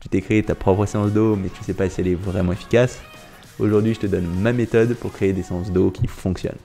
tu t'es créé ta propre séance d'eau mais tu sais pas si elle est vraiment efficace. Aujourd'hui, je te donne ma méthode pour créer des séances d'eau qui fonctionnent.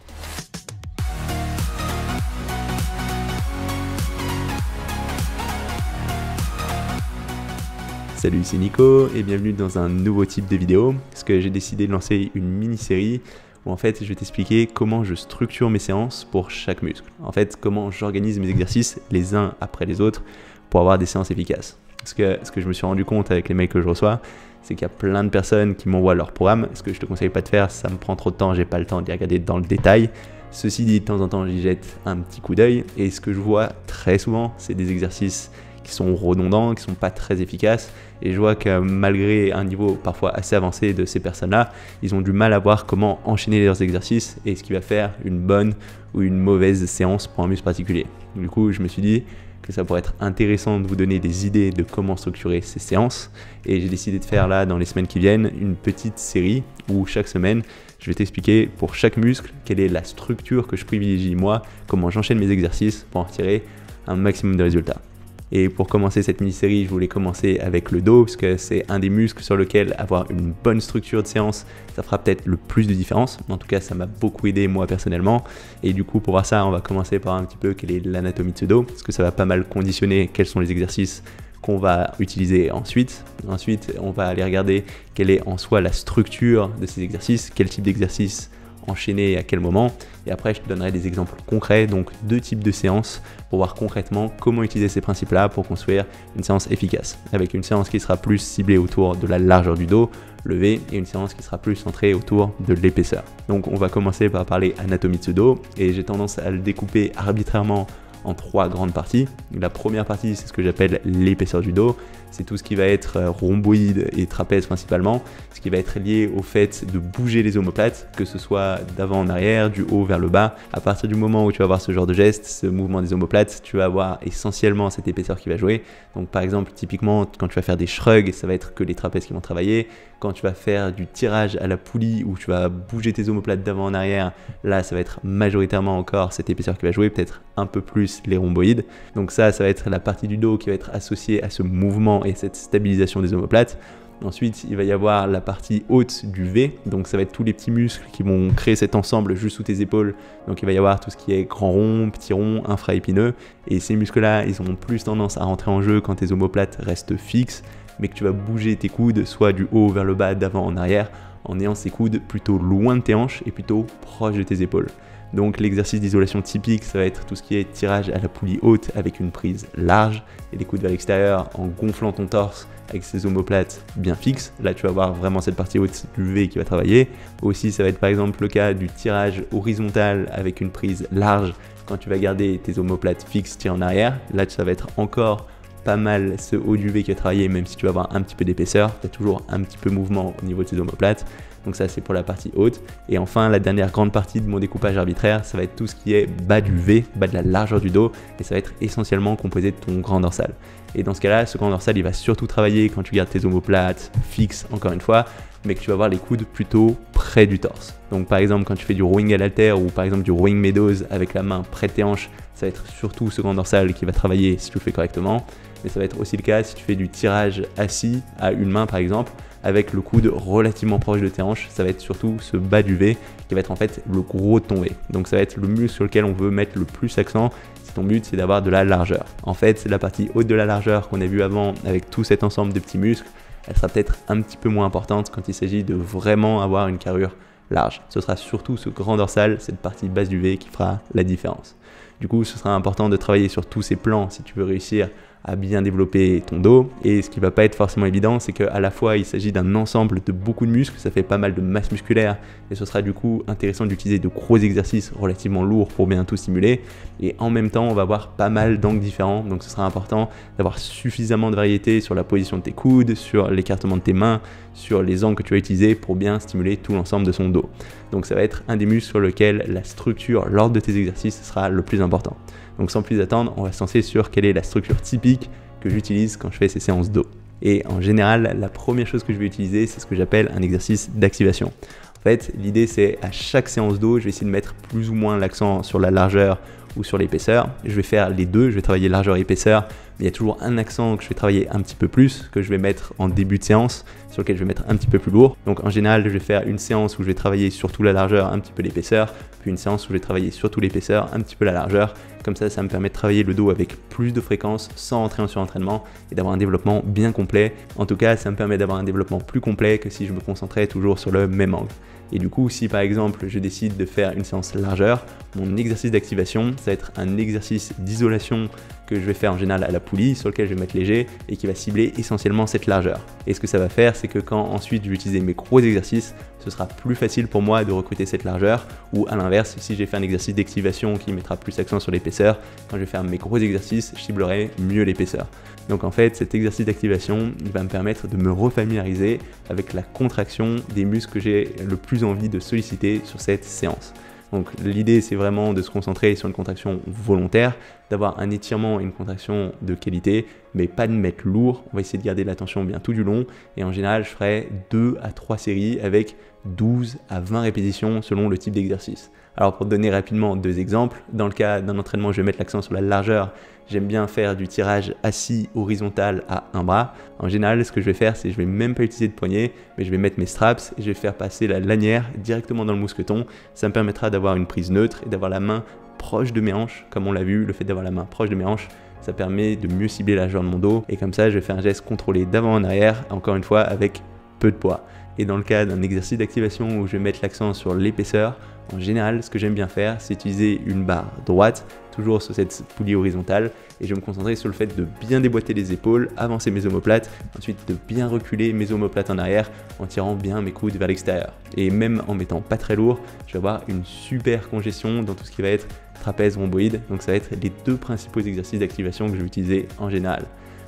Salut, c'est Nico et bienvenue dans un nouveau type de vidéo. Parce que j'ai décidé de lancer une mini-série où en fait je vais t'expliquer comment je structure mes séances pour chaque muscle. En fait, comment j'organise mes exercices les uns après les autres pour avoir des séances efficaces. Parce que ce que je me suis rendu compte avec les mails que je reçois, c'est qu'il y a plein de personnes qui m'envoient leur programme. Ce que je te conseille pas de faire, ça me prend trop de temps, j'ai pas le temps d'y regarder dans le détail. Ceci dit, de temps en temps, j'y jette un petit coup d'œil. Et ce que je vois très souvent, c'est des exercices qui sont redondants, qui sont pas très efficaces. Et je vois que malgré un niveau parfois assez avancé de ces personnes-là, ils ont du mal à voir comment enchaîner leurs exercices et ce qui va faire une bonne ou une mauvaise séance pour un muscle particulier. Du coup, je me suis dit que ça pourrait être intéressant de vous donner des idées de comment structurer ces séances. Et j'ai décidé de faire là, dans les semaines qui viennent, une petite série où chaque semaine, je vais t'expliquer pour chaque muscle quelle est la structure que je privilégie moi, comment j'enchaîne mes exercices pour en retirer un maximum de résultats. Et pour commencer cette mini-série, je voulais commencer avec le dos, parce que c'est un des muscles sur lequel avoir une bonne structure de séance, ça fera peut-être le plus de différence. En tout cas, ça m'a beaucoup aidé moi personnellement. Et du coup, pour voir ça, on va commencer par un petit peu quelle est l'anatomie de ce dos, parce que ça va pas mal conditionner quels sont les exercices qu'on va utiliser ensuite. Ensuite, on va aller regarder quelle est en soi la structure de ces exercices, quel type d'exercice enchaîner à quel moment, et après je te donnerai des exemples concrets, donc deux types de séances pour voir concrètement comment utiliser ces principes là pour construire une séance efficace, avec une séance qui sera plus ciblée autour de la largeur du dos levé et une séance qui sera plus centrée autour de l'épaisseur. Donc on va commencer par parler anatomie de ce dos, et j'ai tendance à le découper arbitrairement en trois grandes parties. La première partie, c'est ce que j'appelle l'épaisseur du dos. C'est tout ce qui va être rhomboïde et trapèze principalement, ce qui va être lié au fait de bouger les omoplates, que ce soit d'avant en arrière, du haut vers le bas. À partir du moment où tu vas avoir ce genre de geste, ce mouvement des omoplates, tu vas avoir essentiellement cette épaisseur qui va jouer. Donc par exemple, typiquement, quand tu vas faire des shrugs, ça va être que les trapèzes qui vont travailler. Quand tu vas faire du tirage à la poulie où tu vas bouger tes omoplates d'avant en arrière, là, ça va être majoritairement encore cette épaisseur qui va jouer, peut-être un peu plus les rhomboïdes. Donc ça va être la partie du dos qui va être associée à ce mouvement et cette stabilisation des omoplates. Ensuite, il va y avoir la partie haute du V, donc ça va être tous les petits muscles qui vont créer cet ensemble juste sous tes épaules. Donc il va y avoir tout ce qui est grand rond, petit rond, infraépineux, et ces muscles-là, ils ont plus tendance à rentrer en jeu quand tes omoplates restent fixes, mais que tu vas bouger tes coudes soit du haut vers le bas, d'avant en arrière, en ayant ces coudes plutôt loin de tes hanches et plutôt proches de tes épaules. Donc l'exercice d'isolation typique, ça va être tout ce qui est tirage à la poulie haute avec une prise large et les coudes vers l'extérieur en gonflant ton torse avec ces omoplates bien fixes. Là, tu vas avoir vraiment cette partie haute du V qui va travailler. Aussi, ça va être par exemple le cas du tirage horizontal avec une prise large quand tu vas garder tes omoplates fixes tirées en arrière. Là, ça va être encore pas mal ce haut du V qui va travailler, même si tu vas avoir un petit peu d'épaisseur, tu as toujours un petit peu de mouvement au niveau de tes omoplates. Donc ça, c'est pour la partie haute. Et enfin, la dernière grande partie de mon découpage arbitraire, ça va être tout ce qui est bas du V, bas de la largeur du dos, et ça va être essentiellement composé de ton grand dorsal. Et dans ce cas-là, ce grand dorsal, il va surtout travailler quand tu gardes tes omoplates fixes, encore une fois, mais que tu vas avoir les coudes plutôt près du torse. Donc par exemple, quand tu fais du rowing à l'haltère ou par exemple du rowing meadows avec la main près de tes hanches, ça va être surtout ce grand dorsal qui va travailler si tu le fais correctement. Mais ça va être aussi le cas si tu fais du tirage assis à une main par exemple, avec le coude relativement proche de tes hanches, ça va être surtout ce bas du V qui va être en fait le gros de ton V. Donc ça va être le muscle sur lequel on veut mettre le plus accent si ton but c'est d'avoir de la largeur. En fait, c'est la partie haute de la largeur qu'on a vu avant avec tout cet ensemble de petits muscles, elle sera peut-être un petit peu moins importante quand il s'agit de vraiment avoir une carrure large. Ce sera surtout ce grand dorsal, cette partie basse du V qui fera la différence. Du coup, ce sera important de travailler sur tous ces plans si tu veux réussir à bien développer ton dos. Et ce qui va pas être forcément évident, c'est qu'à la fois il s'agit d'un ensemble de beaucoup de muscles, ça fait pas mal de masse musculaire et ce sera du coup intéressant d'utiliser de gros exercices relativement lourds pour bien tout stimuler, et en même temps on va avoir pas mal d'angles différents, donc ce sera important d'avoir suffisamment de variété sur la position de tes coudes, sur l'écartement de tes mains, sur les angles que tu vas utiliser pour bien stimuler tout l'ensemble de son dos. Donc ça va être un des muscles sur lequel la structure lors de tes exercices sera le plus important. Donc sans plus attendre, on va se lancer sur quelle est la structure typique que j'utilise quand je fais ces séances dos. Et en général, la première chose que je vais utiliser, c'est ce que j'appelle un exercice d'activation. En fait, l'idée c'est à chaque séance dos, je vais essayer de mettre plus ou moins l'accent sur la largeur ou sur l'épaisseur. Je vais faire les deux, je vais travailler largeur et épaisseur, mais il y a toujours un accent que je vais travailler un petit peu plus, que je vais mettre en début de séance, sur lequel je vais mettre un petit peu plus lourd. Donc en général, je vais faire une séance où je vais travailler surtout la largeur, un petit peu l'épaisseur, puis une séance où je vais travailler surtout l'épaisseur, un petit peu la largeur. Comme ça me permet de travailler le dos avec plus de fréquence sans entrer en surentraînement et d'avoir un développement bien complet. En tout cas, ça me permet d'avoir un développement plus complet que si je me concentrais toujours sur le même angle. Et du coup, si par exemple je décide de faire une séance largeur, mon exercice d'activation, ça va être un exercice d'isolation que je vais faire en général à la poulie, sur lequel je vais mettre léger et qui va cibler essentiellement cette largeur. Et ce que ça va faire, c'est que quand ensuite je vais utiliser mes gros exercices, ce sera plus facile pour moi de recruter cette largeur, ou à l'inverse, si j'ai fait un exercice d'activation qui mettra plus accent sur l'épaisseur, quand je vais faire mes gros exercices, je ciblerai mieux l'épaisseur. Donc en fait, cet exercice d'activation, il va me permettre de me refamiliariser avec la contraction des muscles que j'ai le plus envie de solliciter sur cette séance. Donc l'idée, c'est vraiment de se concentrer sur une contraction volontaire, d'avoir un étirement et une contraction de qualité, mais pas de mettre lourd. On va essayer de garder l'attention bien tout du long. Et en général, je ferai 2 à 3 séries avec 12 à 20 répétitions selon le type d'exercice. Alors pour te donner rapidement 2 exemples, dans le cas d'un entraînement, je vais mettre l'accent sur la largeur. J'aime bien faire du tirage assis horizontal à un bras. En général, ce que je vais faire, c'est que je vais même pas utiliser de poignet, mais je vais mettre mes straps et je vais faire passer la lanière directement dans le mousqueton. Ça me permettra d'avoir une prise neutre et d'avoir la main proche de mes hanches. Comme on l'a vu, le fait d'avoir la main proche de mes hanches, ça permet de mieux cibler la largeur de mon dos. Et comme ça, je vais faire un geste contrôlé d'avant en arrière, encore une fois avec peu de poids. Et dans le cas d'un exercice d'activation où je vais mettre l'accent sur l'épaisseur, en général, ce que j'aime bien faire, c'est utiliser une barre droite, toujours sur cette poulie horizontale, et je vais me concentrer sur le fait de bien déboîter les épaules, avancer mes omoplates, ensuite de bien reculer mes omoplates en arrière en tirant bien mes coudes vers l'extérieur. Et même en mettant pas très lourd, je vais avoir une super congestion dans tout ce qui va être trapèze rhomboïde. Donc ça va être les 2 principaux exercices d'activation que je vais utiliser en général.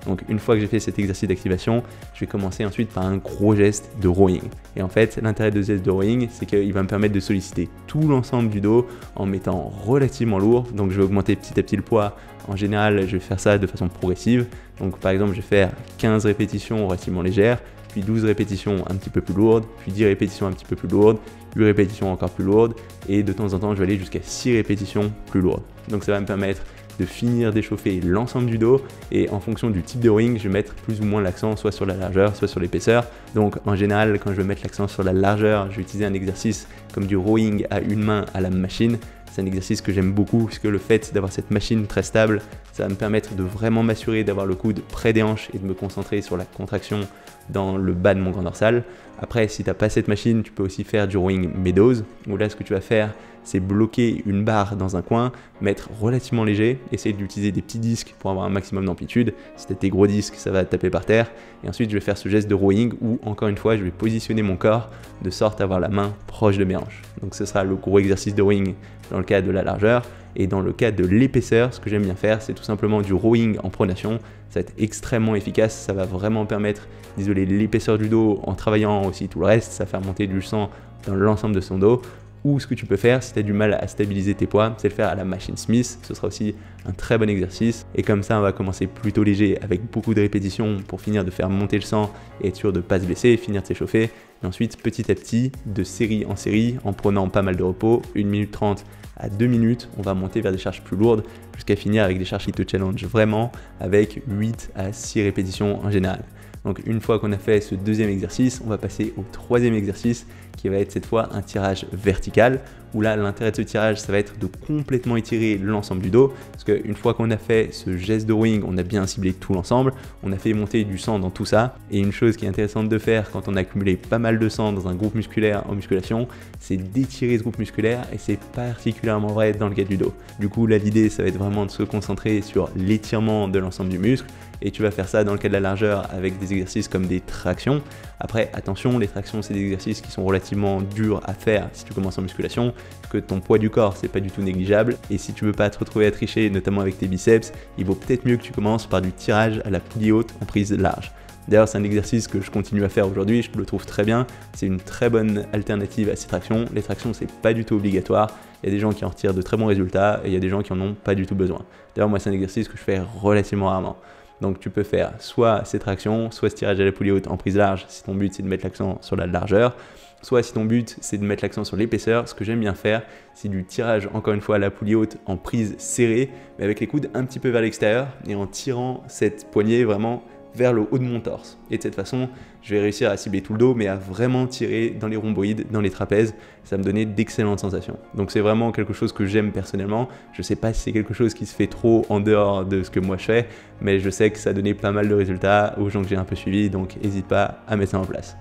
Donc une fois que j'ai fait cet exercice d'activation, je vais commencer ensuite par un gros geste de rowing. Et en fait, l'intérêt de ce geste de rowing, c'est qu'il va me permettre de solliciter tout l'ensemble du dos en mettant relativement lourd. Donc je vais augmenter petit à petit le poids. En général, je vais faire ça de façon progressive. Donc par exemple, je vais faire 15 répétitions relativement légères, puis 12 répétitions un petit peu plus lourdes, puis 10 répétitions un petit peu plus lourdes, 8 répétitions encore plus lourdes, et de temps en temps, je vais aller jusqu'à 6 répétitions plus lourdes. Donc ça va me permettre de finir d'échauffer l'ensemble du dos, et en fonction du type de rowing, je vais mettre plus ou moins l'accent soit sur la largeur, soit sur l'épaisseur. Donc en général, quand je vais mettre l'accent sur la largeur, je vais utiliser un exercice comme du rowing à une main à la machine. C'est un exercice que j'aime beaucoup puisque le fait d'avoir cette machine très stable, ça va me permettre de vraiment m'assurer d'avoir le coude près des hanches et de me concentrer sur la contraction dans le bas de mon grand dorsal. Après, si tu n'as pas cette machine, tu peux aussi faire du rowing meadows, où là, ce que tu vas faire, c'est bloquer une barre dans un coin, mettre relativement léger, essayer d'utiliser des petits disques pour avoir un maximum d'amplitude. Si tu as des gros disques, ça va taper par terre. Et ensuite, je vais faire ce geste de rowing où, encore une fois, je vais positionner mon corps de sorte à avoir la main proche de mes hanches. Donc ce sera le gros exercice de rowing dans le cas de la largeur. Et dans le cas de l'épaisseur, ce que j'aime bien faire, c'est tout simplement du rowing en pronation. Ça va être extrêmement efficace, ça va vraiment permettre d'isoler l'épaisseur du dos en travaillant aussi tout le reste. Ça va faire monter du sang dans l'ensemble de son dos. Ou ce que tu peux faire, si tu as du mal à stabiliser tes poids, c'est le faire à la machine Smith. Ce sera aussi un très bon exercice. Et comme ça, on va commencer plutôt léger avec beaucoup de répétitions pour finir de faire monter le sang et être sûr de ne pas se blesser, finir de s'échauffer. Et ensuite, petit à petit, de série en série, en prenant pas mal de repos, 1 minute 30 à 2 minutes, on va monter vers des charges plus lourdes jusqu'à finir avec des charges qui te challenge vraiment avec 8 à 6 répétitions en général. Donc une fois qu'on a fait ce deuxième exercice, on va passer au troisième exercice qui va être cette fois un tirage vertical, où là l'intérêt de ce tirage, ça va être de complètement étirer l'ensemble du dos, parce qu'une fois qu'on a fait ce geste de rowing, on a bien ciblé tout l'ensemble, on a fait monter du sang dans tout ça, et une chose qui est intéressante de faire quand on a accumulé pas mal de sang dans un groupe musculaire en musculation, c'est d'étirer ce groupe musculaire, et c'est particulièrement vrai dans le cas du dos. Du coup là l'idée, ça va être vraiment de se concentrer sur l'étirement de l'ensemble du muscle, et tu vas faire ça dans le cas de la largeur avec des exercices comme des tractions. Après, attention, les tractions, c'est des exercices qui sont relativement durs à faire si tu commences en musculation, que ton poids du corps, c'est pas du tout négligeable. Et si tu veux pas te retrouver à tricher, notamment avec tes biceps, il vaut peut-être mieux que tu commences par du tirage à la poulie haute en prise large. D'ailleurs, c'est un exercice que je continue à faire aujourd'hui, je le trouve très bien. C'est une très bonne alternative à ces tractions. Les tractions, c'est pas du tout obligatoire. Il y a des gens qui en retirent de très bons résultats et il y a des gens qui en ont pas du tout besoin. D'ailleurs, moi, c'est un exercice que je fais relativement rarement. Donc tu peux faire soit ces tractions, soit ce tirage à la poulie haute en prise large si ton but c'est de mettre l'accent sur la largeur. Soit si ton but c'est de mettre l'accent sur l'épaisseur, ce que j'aime bien faire, c'est du tirage encore une fois à la poulie haute en prise serrée, mais avec les coudes un petit peu vers l'extérieur et en tirant cette poignée vraiment vers le haut de mon torse. Et de cette façon, je vais réussir à cibler tout le dos, mais à vraiment tirer dans les rhomboïdes, dans les trapèzes. Ça me donnait d'excellentes sensations. Donc c'est vraiment quelque chose que j'aime personnellement. Je sais pas si c'est quelque chose qui se fait trop en dehors de ce que moi je fais, mais je sais que ça a donné pas mal de résultats aux gens que j'ai un peu suivis, donc n'hésite pas à mettre ça en place.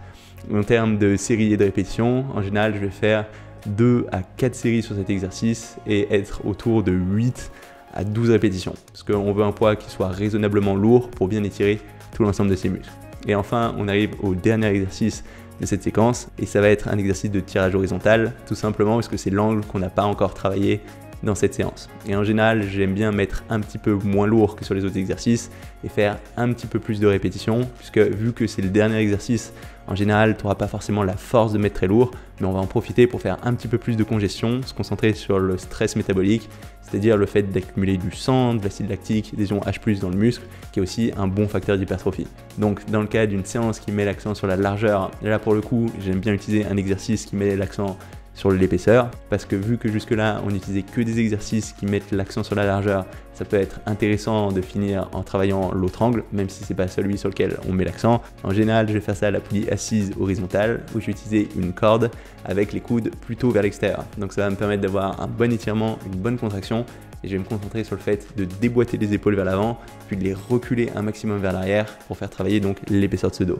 En termes de séries et de répétitions, en général, je vais faire 2 à 4 séries sur cet exercice et être autour de 8 à 12 répétitions. Parce qu'on veut un poids qui soit raisonnablement lourd pour bien étirer tout l'ensemble de ses muscles. Et enfin, on arrive au dernier exercice de cette séquence et ça va être un exercice de tirage horizontal, tout simplement parce que c'est l'angle qu'on n'a pas encore travaillé dans cette séance. Et en général, j'aime bien mettre un petit peu moins lourd que sur les autres exercices et faire un petit peu plus de répétitions, puisque vu que c'est le dernier exercice, en général, tu n'auras pas forcément la force de mettre très lourd, mais on va en profiter pour faire un petit peu plus de congestion, se concentrer sur le stress métabolique, c'est-à-dire le fait d'accumuler du sang, de l'acide lactique, des ions H+ dans le muscle, qui est aussi un bon facteur d'hypertrophie. Donc dans le cas d'une séance qui met l'accent sur la largeur, là pour le coup, j'aime bien utiliser un exercice qui met l'accent sur l'épaisseur, parce que vu que jusque là on n'utilisait que des exercices qui mettent l'accent sur la largeur, ça peut être intéressant de finir en travaillant l'autre angle, même si c'est pas celui sur lequel on met l'accent. En général, je vais faire ça à la poulie assise horizontale, où je vais utiliser une corde avec les coudes plutôt vers l'extérieur. Donc ça va me permettre d'avoir un bon étirement, une bonne contraction, et je vais me concentrer sur le fait de déboîter les épaules vers l'avant, puis de les reculer un maximum vers l'arrière pour faire travailler donc l'épaisseur de ce dos.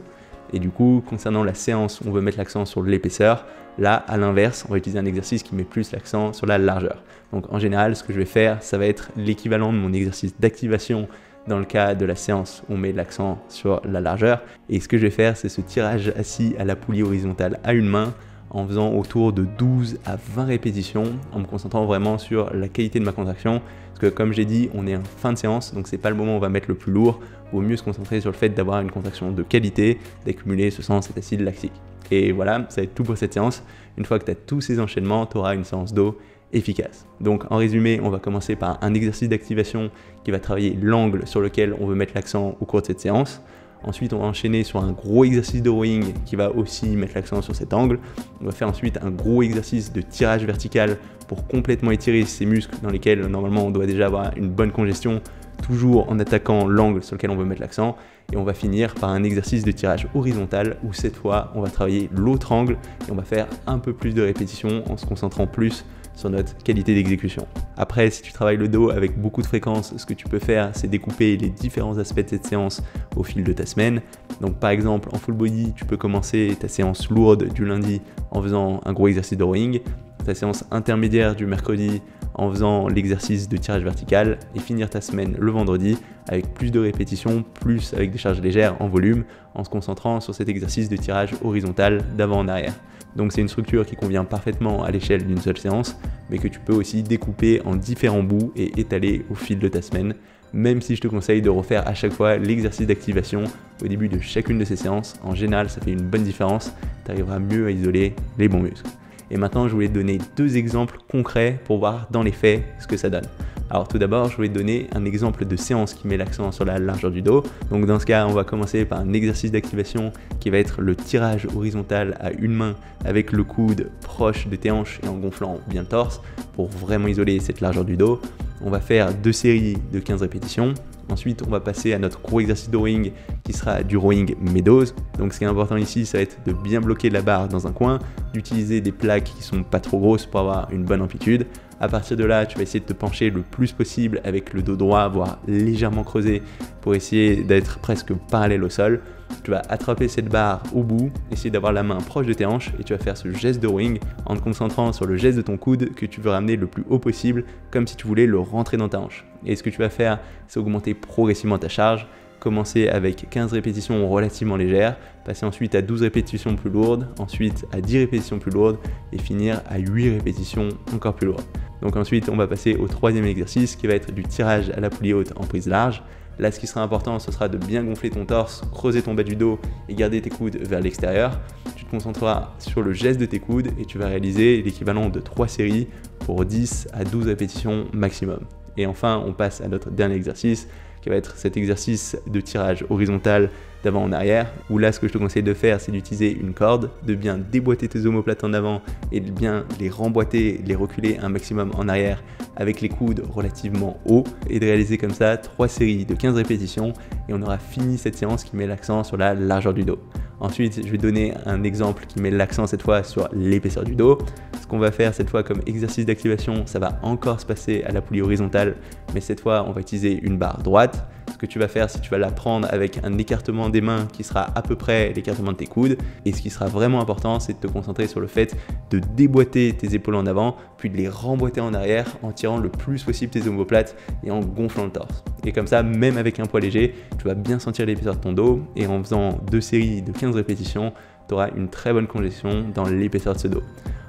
Et du coup, concernant la séance où on veut mettre l'accent sur l'épaisseur, là, à l'inverse, on va utiliser un exercice qui met plus l'accent sur la largeur. Donc en général, ce que je vais faire, ça va être l'équivalent de mon exercice d'activation dans le cas de la séance où on met l'accent sur la largeur. Et ce que je vais faire, c'est ce tirage assis à la poulie horizontale à une main en faisant autour de 12 à 20 répétitions, en me concentrant vraiment sur la qualité de ma contraction. Parce que comme j'ai dit, on est en fin de séance, donc c'est pas le moment où on va mettre le plus lourd. Il vaut mieux se concentrer sur le fait d'avoir une contraction de qualité, d'accumuler ce sang, cet acide lactique. Et voilà, ça va être tout pour cette séance. Une fois que tu as tous ces enchaînements, tu auras une séance dos efficace. Donc en résumé, on va commencer par un exercice d'activation qui va travailler l'angle sur lequel on veut mettre l'accent au cours de cette séance. Ensuite, on va enchaîner sur un gros exercice de rowing qui va aussi mettre l'accent sur cet angle. On va faire ensuite un gros exercice de tirage vertical pour complètement étirer ces muscles dans lesquels normalement on doit déjà avoir une bonne congestion, toujours en attaquant l'angle sur lequel on veut mettre l'accent. Et on va finir par un exercice de tirage horizontal où cette fois, on va travailler l'autre angle et on va faire un peu plus de répétitions en se concentrant plus sur notre qualité d'exécution. Après, si tu travailles le dos avec beaucoup de fréquence, ce que tu peux faire, c'est découper les différents aspects de cette séance au fil de ta semaine. Donc par exemple, en full body, tu peux commencer ta séance lourde du lundi en faisant un gros exercice de rowing, ta séance intermédiaire du mercredi en faisant l'exercice de tirage vertical et finir ta semaine le vendredi avec plus de répétitions, plus avec des charges légères en volume, en se concentrant sur cet exercice de tirage horizontal d'avant en arrière. Donc c'est une structure qui convient parfaitement à l'échelle d'une seule séance, mais que tu peux aussi découper en différents bouts et étaler au fil de ta semaine, même si je te conseille de refaire à chaque fois l'exercice d'activation au début de chacune de ces séances. En général, ça fait une bonne différence, tu arriveras mieux à isoler les bons muscles. Et maintenant, je voulais te donner 2 exemples concrets pour voir dans les faits ce que ça donne. Alors tout d'abord, je voulais te donner un exemple de séance qui met l'accent sur la largeur du dos. Donc dans ce cas, on va commencer par un exercice d'activation qui va être le tirage horizontal à une main avec le coude proche de tes hanches et en gonflant bien le torse pour vraiment isoler cette largeur du dos. On va faire 2 séries de 15 répétitions. Ensuite, on va passer à notre gros exercice de rowing qui sera du rowing médose. Donc ce qui est important ici, ça va être de bien bloquer la barre dans un coin, d'utiliser des plaques qui sont pas trop grosses pour avoir une bonne amplitude. À partir de là, tu vas essayer de te pencher le plus possible avec le dos droit, voire légèrement creusé pour essayer d'être presque parallèle au sol. Tu vas attraper cette barre au bout, essayer d'avoir la main proche de tes hanches et tu vas faire ce geste de rowing en te concentrant sur le geste de ton coude que tu veux ramener le plus haut possible, comme si tu voulais le rentrer dans ta hanche. Et ce que tu vas faire, c'est augmenter progressivement ta charge. Commencer avec 15 répétitions relativement légères, passer ensuite à 12 répétitions plus lourdes, ensuite à 10 répétitions plus lourdes et finir à 8 répétitions encore plus lourdes. Donc ensuite, on va passer au 3e exercice qui va être du tirage à la poulie haute en prise large. Là, ce qui sera important, ce sera de bien gonfler ton torse, creuser ton bas du dos et garder tes coudes vers l'extérieur. Tu te concentreras sur le geste de tes coudes et tu vas réaliser l'équivalent de 3 séries pour 10 à 12 répétitions maximum. Et enfin, on passe à notre dernier exercice qui va être cet exercice de tirage horizontal d'avant en arrière, où là ce que je te conseille de faire c'est d'utiliser une corde, de bien déboîter tes omoplates en avant et de bien les remboîter, les reculer un maximum en arrière avec les coudes relativement hauts et de réaliser comme ça 3 séries de 15 répétitions et on aura fini cette séance qui met l'accent sur la largeur du dos. Ensuite, je vais donner un exemple qui met l'accent cette fois sur l'épaisseur du dos. Ce qu'on va faire cette fois comme exercice d'activation, ça va encore se passer à la poulie horizontale, mais cette fois, on va utiliser une barre droite. Ce que tu vas faire, c'est que tu vas la prendre avec un écartement des mains qui sera à peu près l'écartement de tes coudes. Et ce qui sera vraiment important, c'est de te concentrer sur le fait de déboîter tes épaules en avant, puis de les remboîter en arrière en tirant le plus possible tes omoplates et en gonflant le torse. Et comme ça, même avec un poids léger, tu vas bien sentir l'épaisseur de ton dos. Et en faisant 2 séries de 15 répétitions, tu auras une très bonne congestion dans l'épaisseur de ce dos.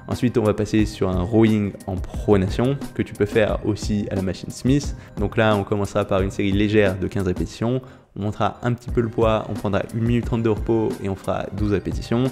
Ensuite, on va passer sur un rowing en pronation que tu peux faire aussi à la machine Smith. Donc là, on commencera par une série légère de 15 répétitions. On montera un petit peu le poids, on prendra 1 minute 30 de repos et on fera 12 répétitions.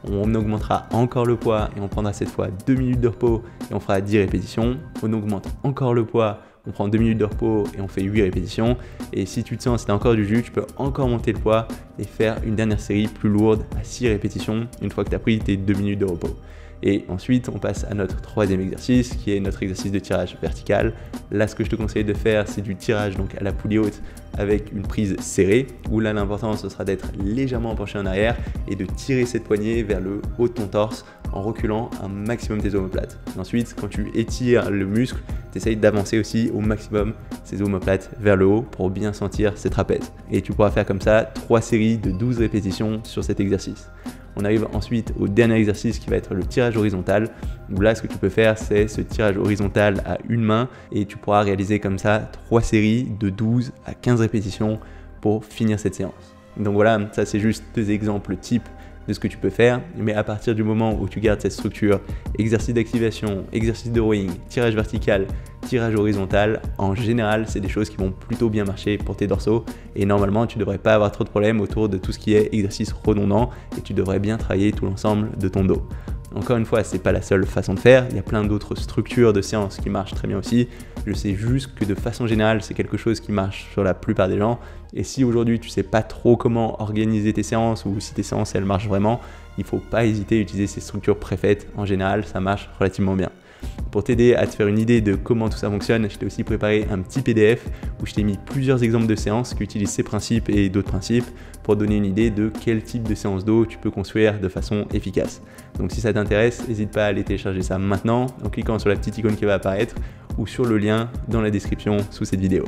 On augmentera encore le poids et on prendra cette fois 2 minutes de repos et on fera 10 répétitions. On augmente encore le poids, on prend 2 minutes de repos et on fait 8 répétitions. Et si tu te sens, si tu as encore du jus, tu peux encore monter le poids et faire une dernière série plus lourde à 6 répétitions une fois que tu as pris tes 2 minutes de repos. Et ensuite, on passe à notre 3e exercice qui est notre exercice de tirage vertical. Là, ce que je te conseille de faire, c'est du tirage donc à la poulie haute avec une prise serrée, où là, l'important, ce sera d'être légèrement penché en arrière et de tirer cette poignée vers le haut de ton torse en reculant un maximum tes omoplates. Et ensuite, quand tu étires le muscle, tu essayes d'avancer aussi au maximum ces omoplates vers le haut pour bien sentir ces trapèzes. Et tu pourras faire comme ça 3 séries de 12 répétitions sur cet exercice. On arrive ensuite au dernier exercice qui va être le tirage horizontal, où là ce que tu peux faire c'est ce tirage horizontal à une main et tu pourras réaliser comme ça 3 séries de 12 à 15 répétitions pour finir cette séance. Donc voilà, ça c'est juste 2 exemples types de ce que tu peux faire, mais à partir du moment où tu gardes cette structure, exercice d'activation, exercice de rowing, tirage vertical, tirage horizontal, en général, c'est des choses qui vont plutôt bien marcher pour tes dorsaux et normalement, tu ne devrais pas avoir trop de problèmes autour de tout ce qui est exercice redondant et tu devrais bien travailler tout l'ensemble de ton dos. Encore une fois, c'est pas la seule façon de faire, il y a plein d'autres structures de séances qui marchent très bien aussi. Je sais juste que de façon générale, c'est quelque chose qui marche sur la plupart des gens. Et si aujourd'hui tu sais pas trop comment organiser tes séances ou si tes séances elles marchent vraiment, il faut pas hésiter à utiliser ces structures préfaites. En général, ça marche relativement bien. Pour t'aider à te faire une idée de comment tout ça fonctionne, je t'ai aussi préparé un petit PDF où je t'ai mis plusieurs exemples de séances qui utilisent ces principes et d'autres principes pour donner une idée de quel type de séance dos tu peux construire de façon efficace. Donc si ça t'intéresse, n'hésite pas à aller télécharger ça maintenant en cliquant sur la petite icône qui va apparaître ou sur le lien dans la description sous cette vidéo.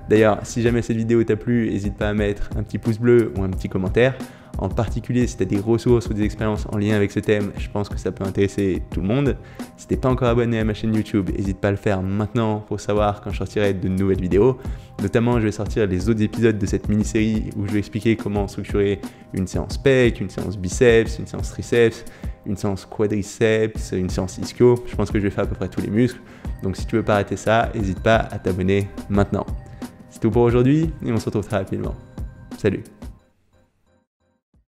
D'ailleurs, si jamais cette vidéo t'a plu, n'hésite pas à mettre un petit pouce bleu ou un petit commentaire. En particulier, si tu as des ressources ou des expériences en lien avec ce thème, je pense que ça peut intéresser tout le monde. Si tu n'es pas encore abonné à ma chaîne YouTube, n'hésite pas à le faire maintenant pour savoir quand je sortirai de nouvelles vidéos. Notamment, je vais sortir les autres épisodes de cette mini-série où je vais expliquer comment structurer une séance pec, une séance biceps, une séance triceps, une séance quadriceps, une séance ischio. Je pense que je vais faire à peu près tous les muscles. Donc si tu veux pas arrêter ça, n'hésite pas à t'abonner maintenant. C'est tout pour aujourd'hui et on se retrouve très rapidement. Salut!